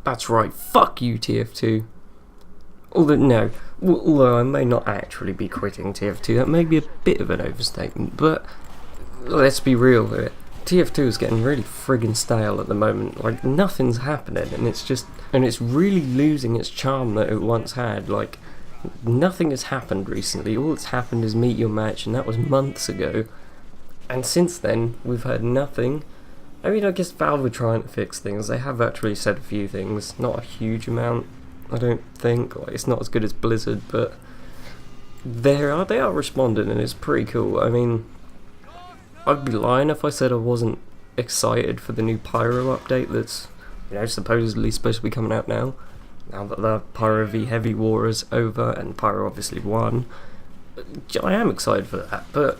That's right, fuck you, TF2. Although I may not actually be quitting TF2, that may be a bit of an overstatement, but let's be real here. TF2 is getting really friggin' stale at the moment. Like, nothing's happening, and it's really losing its charm that it once had. Like, nothing has happened recently. All that's happened is Meet Your Match, and that was months ago. And since then, we've heard nothing. I mean, I guess Valve are trying to fix things. They have actually said a few things, not a huge amount, I don't think. Like, it's not as good as Blizzard, but they are responding, and it's pretty cool. I mean, I'd be lying if I said I wasn't excited for the new Pyro update that's, supposedly supposed to be coming out now. Now that the Pyro v Heavy War is over, and Pyro obviously won. I am excited for that, but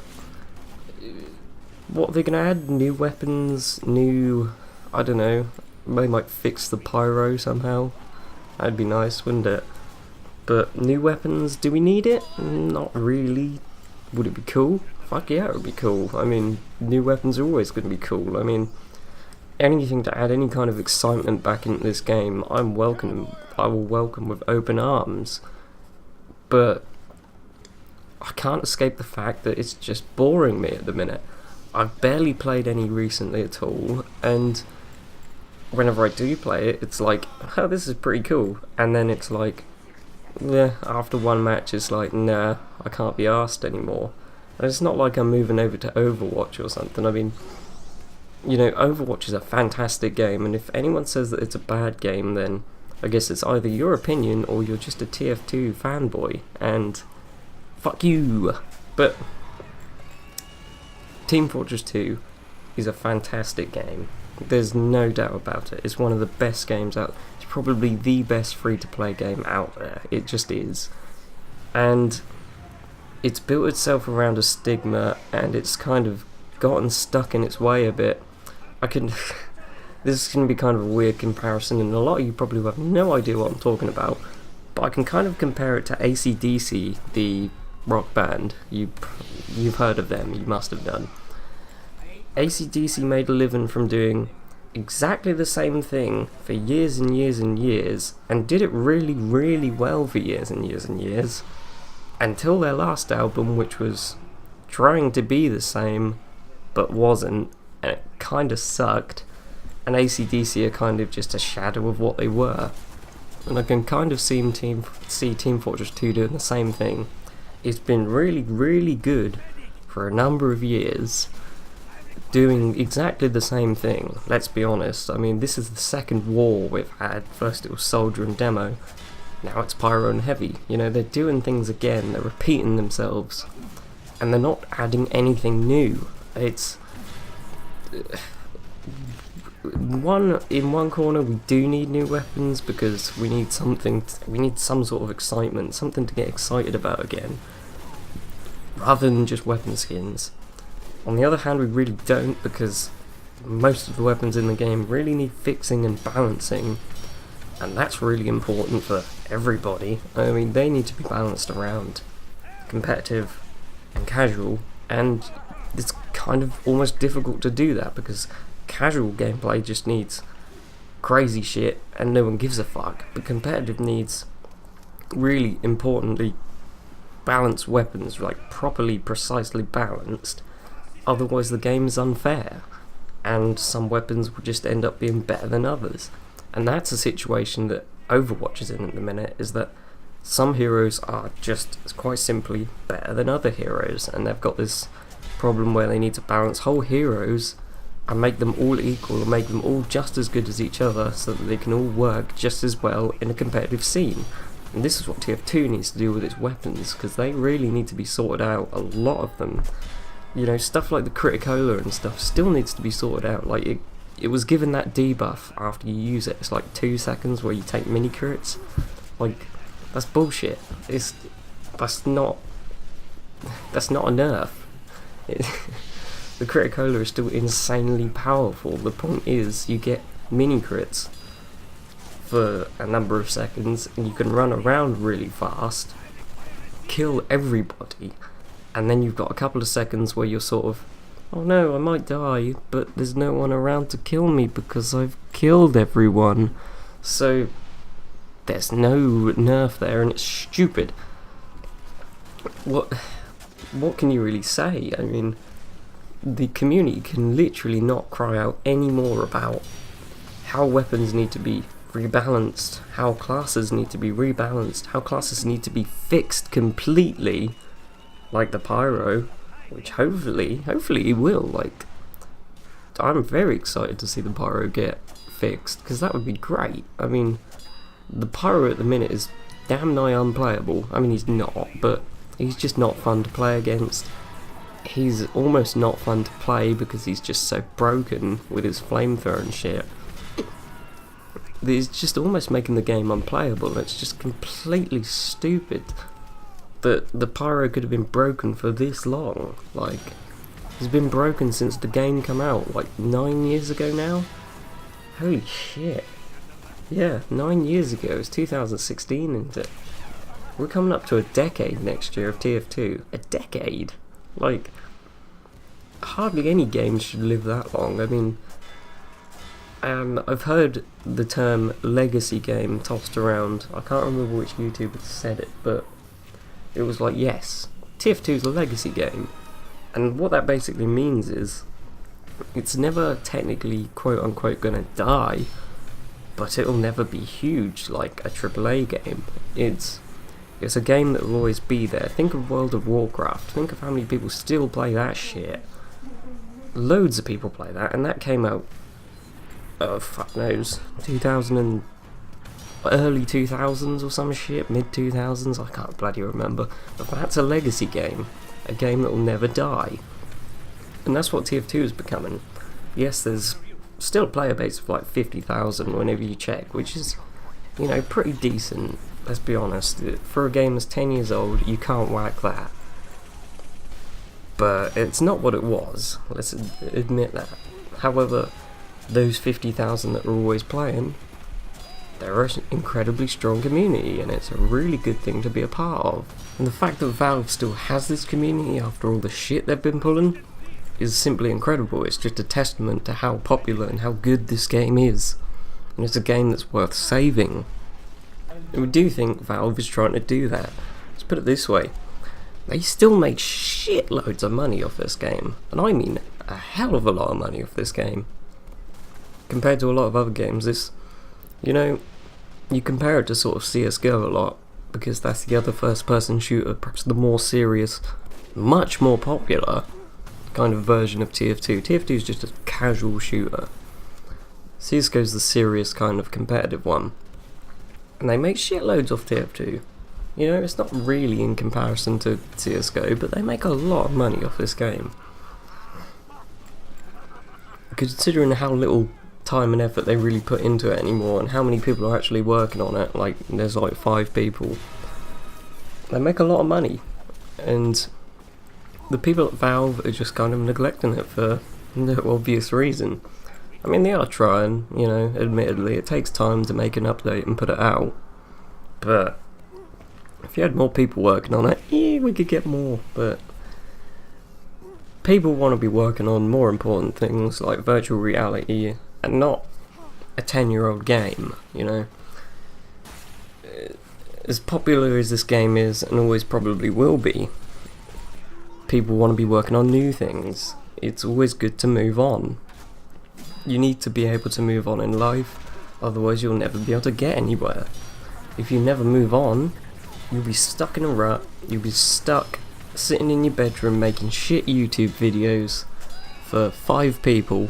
what are they going to add? New weapons? I don't know, they might fix the Pyro somehow. That'd be nice, wouldn't it? But new weapons, do we need it? Not really. Would it be cool? Fuck yeah, it would be cool. I mean, new weapons are always going to be cool. I mean, anything to add any kind of excitement back into this game, I will welcome with open arms. But I can't escape the fact that it's just boring me at the minute. I've barely played any recently at all, and whenever I do play it, it's like, oh, this is pretty cool. And then it's like, yeah, after one match, it's like, nah, I can't be arsed anymore. And it's not like I'm moving over to Overwatch or something. I mean, Overwatch is a fantastic game, and if anyone says that it's a bad game, then I guess it's either your opinion or you're just a TF2 fanboy, and fuck you. But Team Fortress 2 is a fantastic game. There's no doubt about it. It's one of the best games out. It's probably the best free-to-play game out there. It just is. And it's built itself around a stigma, and it's kind of gotten stuck in its way a bit. This is going to be kind of a weird comparison, and a lot of you probably have no idea what I'm talking about, but I can kind of compare it to AC/DC, the rock band. You've heard of them, you must have done. AC/DC made a living from doing exactly the same thing for years and years and years, and did it really, really well for years and years and years, until their last album, which was trying to be the same, but wasn't, and it kind of sucked, and AC/DC are kind of just a shadow of what they were. And I can kind of see Team Fortress 2 doing the same thing. It's been really, really good for a number of years, doing exactly the same thing. Let's be honest. I mean, this is the second war we've had. First it was Soldier and Demo, now it's Pyro and Heavy. They're doing things again, they're repeating themselves, and they're not adding anything new. It's in one corner we do need new weapons because we need some sort of excitement, something to get excited about again, rather than just weapon skins. On the other hand, we really don't, because most of the weapons in the game really need fixing and balancing, and that's really important for everybody. I mean, they need to be balanced around competitive and casual, and it's kind of almost difficult to do that because casual gameplay just needs crazy shit and no one gives a fuck, but competitive needs really importantly balanced weapons, like properly, precisely balanced. Otherwise the game is unfair, and some weapons will just end up being better than others. And that's a situation that Overwatch is in at the minute, is that some heroes are just quite simply better than other heroes, and they've got this problem where they need to balance whole heroes and make them all equal, and make them all just as good as each other, so that they can all work just as well in a competitive scene. And this is what TF2 needs to do with its weapons, because they really need to be sorted out, a lot of them. Stuff like the Criticola and stuff still needs to be sorted out. Like, it was given that debuff after you use it. It's like 2 seconds where you take mini crits. Like, that's bullshit. That's not a nerf. The Criticola is still insanely powerful. The point is, you get mini crits for a number of seconds, and you can run around really fast, kill everybody, and then you've got a couple of seconds where you're sort of, oh no, I might die, but there's no one around to kill me because I've killed everyone. So there's no nerf there, and it's stupid. What can you really say? I mean, the community can literally not cry out any more about how weapons need to be rebalanced, how classes need to be rebalanced, how classes need to be fixed completely, like the pyro, which hopefully it will. Like, I'm very excited to see the pyro get fixed, because that would be great. I mean, the pyro at the minute is damn nigh unplayable. I mean, he's not, but he's just not fun to play against. He's almost not fun to play because he's just so broken with his flamethrower and shit. It's just almost making the game unplayable. It's just completely stupid that the pyro could have been broken for this long. Like, he's been broken since the game came out, like 9 years ago now? Holy shit. Yeah, 9 years ago. It's 2016, isn't it? We're coming up to a decade next year of TF2. A decade? Like, hardly any game should live that long. I mean, I've heard the term legacy game tossed around. I can't remember which YouTuber said it, but it was like, yes, TF2 is a legacy game. And what that basically means is, it's never technically quote-unquote gonna die, but it'll never be huge like a AAA game. It's a game that will always be there. Think of World of Warcraft. Think of how many people still play that shit. Loads of people play that, and that came out, fuck knows, 2000 and early 2000s or some shit, mid 2000s, I can't bloody remember. But that's a legacy game, a game that will never die. And that's what TF2 is becoming. Yes, there's still a player base of like 50,000 whenever you check, which is, you know, pretty decent. Let's be honest, for a game that's 10 years old, you can't whack that. But it's not what it was, let's admit that. However, those 50,000 that are always playing, they're an incredibly strong community, and it's a really good thing to be a part of. And the fact that Valve still has this community after all the shit they've been pulling is simply incredible. It's just a testament to how popular and how good this game is. And it's a game that's worth saving. And we do think Valve is trying to do that. Let's put it this way. They still make shitloads of money off this game. And I mean a hell of a lot of money off this game. Compared to a lot of other games, this, you know, you compare it to sort of CSGO a lot, because that's the other first-person shooter, perhaps the more serious, much more popular kind of version of TF2. TF2 is just a casual shooter. CSGO's the serious kind of competitive one. And they make shitloads off TF2. You know, it's not really in comparison to CSGO, but they make a lot of money off this game. Considering how little time and effort they really put into it anymore, and how many people are actually working on it, like there's like 5 people, they make a lot of money, and the people at Valve are just kind of neglecting it for no obvious reason. I mean, they are trying, you know, admittedly, it takes time to make an update and put it out, but if you had more people working on it, yeah, we could get more, but people want to be working on more important things like virtual reality and not a 10-year-old game, you know. As popular as this game is, and always probably will be, people want to be working on new things. It's always good to move on. You need to be able to move on in life, otherwise you'll never be able to get anywhere. If you never move on, you'll be stuck in a rut, you'll be stuck sitting in your bedroom making shit YouTube videos for 5 people,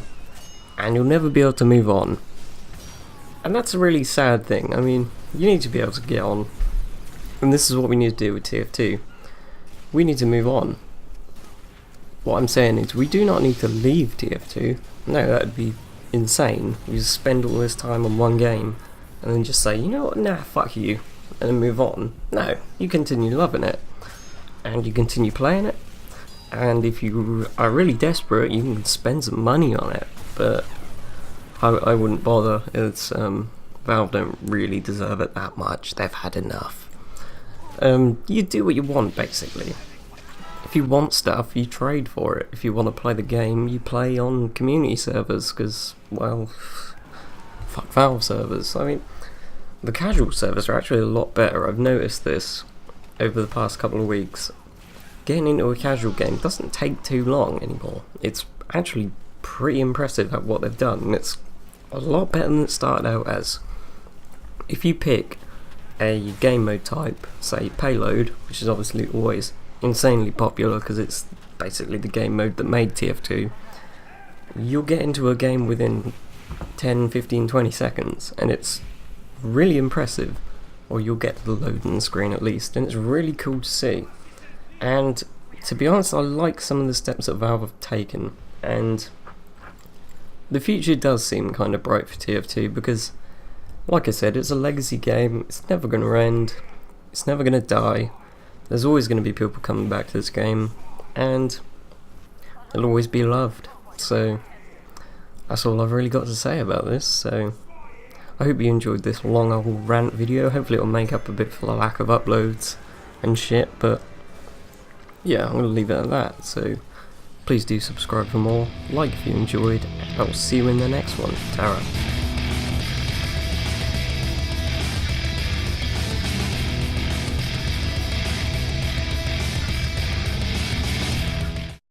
and you'll never be able to move on. And that's a really sad thing. I mean, you need to be able to get on. And this is what we need to do with TF2. We need to move on. What I'm saying is, we do not need to leave TF2. No, that would be insane. You just spend all this time on one game, and then just say, you know what, nah, fuck you, and then move on. No, you continue loving it, and you continue playing it, and if you are really desperate, you can spend some money on it, but I wouldn't bother. It's Valve don't really deserve it that much. They've had enough. You do what you want, basically. If you want stuff, you trade for it. If you want to play the game, you play on community servers, because, well, fuck Valve servers. I mean, the casual servers are actually a lot better. I've noticed this over the past couple of weeks. Getting into a casual game doesn't take too long anymore. It's actually pretty impressive at what they've done, and it's a lot better than it started out as. If you pick a game mode type, say payload, which is obviously always insanely popular because it's basically the game mode that made TF2, you'll get into a game within 10, 15, 20 seconds, and it's really impressive, or you'll get to the loading screen at least, and it's really cool to see. And to be honest, I like some of the steps that Valve have taken, and the future does seem kind of bright for TF2 because, like I said, it's a legacy game. It's never going to end, it's never going to die. There's always going to be people coming back to this game, and it'll always be loved. So that's all I've really got to say about this. So I hope you enjoyed this long old rant video. Hopefully it'll make up a bit for the lack of uploads and shit, but yeah, I'm going to leave it at that. So please do subscribe for more, like if you enjoyed, and I'll see you in the next one. Tara.